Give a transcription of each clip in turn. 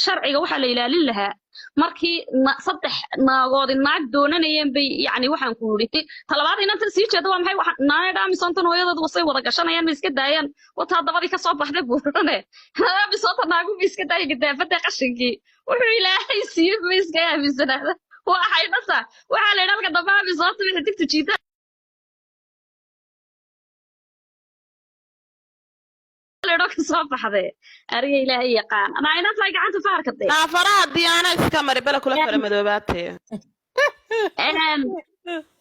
sharciga waxa la ilaalin lahaa markii saddex naagood naag doonanayeen bay yani waxaan ku yiri talabaad inanta sii jeedo waa maxay waxaan naayada misantan hooyadooda wasay wada gashanayaan iska daayaan wata dabadii ka soo baxday buurane misantan naagu iska daayay gadaafada qashinkii wuxuu ilaahay siiyay iska yaabisanaada waxay dhasa waxa la ilaalka dabaa misantan wixii digta jiida كسب بحذي أري لا هي قان أنا عينات لاقي عنده فارق الضيق فراد ديانا إسكامري بلا كل فيلم مدوباتي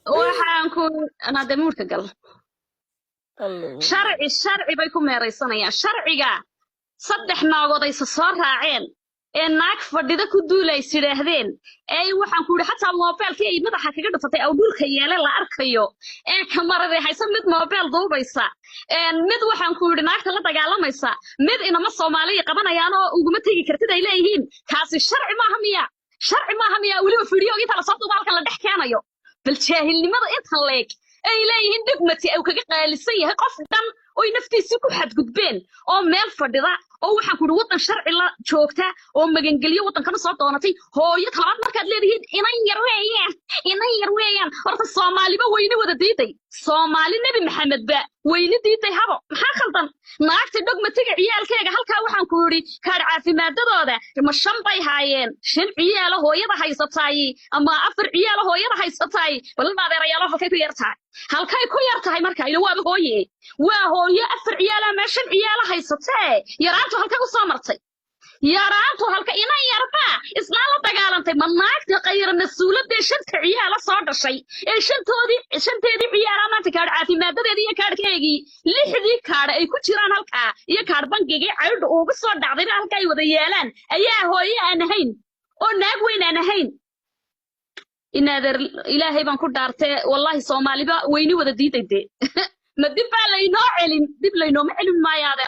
وحنكون أنا دمور كقل الشرعي بيكون مريصنا يا شرعي صدح ناقضي صار راعين الناك فرديدا كدولا يسيرهدين أي waxaan ku xataa mobilka ay madaxa kaga dhafatay oo dhulka yeelay la arkayo kamarada haysan mid mobil duubaysa mid waxaan ku yiri naagta la dagaalamaysa mid inama Soomaaliya qabanayaan oo uguma tagi kartid ay leeyihiin kaasi sharci maaha miya waliba fiidiyo inta la soo duubalkan la dhex keenayo bal jaahilnimada inta leeg ay leeyihiin dhigmati ay kaga qaalisan yahay qof dhan oo naftiisa ku xadgudbeen oo meel fadhida oo waxaan ku wadan sharci la joogta oo magangeliyo wadan kana soo doonatay hooyo talaad markaad leedahay inan yar weeyaan horta Soomaaliba weyni wada diiday Soomaali nabi maxamed ba weyni diiday habo maxaa khaldan naagta dhigmatiga ciyaalkeega halka waxaan ku yiri kaar caafimaadadooda ma shan bay haayeen shan ciyaal hooyada haysatay ama afar ciyaal hooyada haysatay bal maadeerayaal halkay ku yartahay marka ila waa hooyo afar ciyaal ama shan ciyaal haysatay yaraantu halka ku soo martay yaraantu halka ina yarba isla la dagaalantay ma naagta qayr mas'uulada shanta ciyaal soo dhashay ee shanteedii ciyaal maanta kaar caafimaadadeedii iyo kaarkeegii lixdii kaar ay ku jiraan halka iyo kaar bangiga caydu ugu soo dhacday halka ay wada yeelaan ayaa hooyo aan ahayn oo naag weyn aan ahayn inaadir ilaahay baan ku dhaartay wallahi Soomaaliba weyni wada diiday ma dib baa la inoo celin maayaade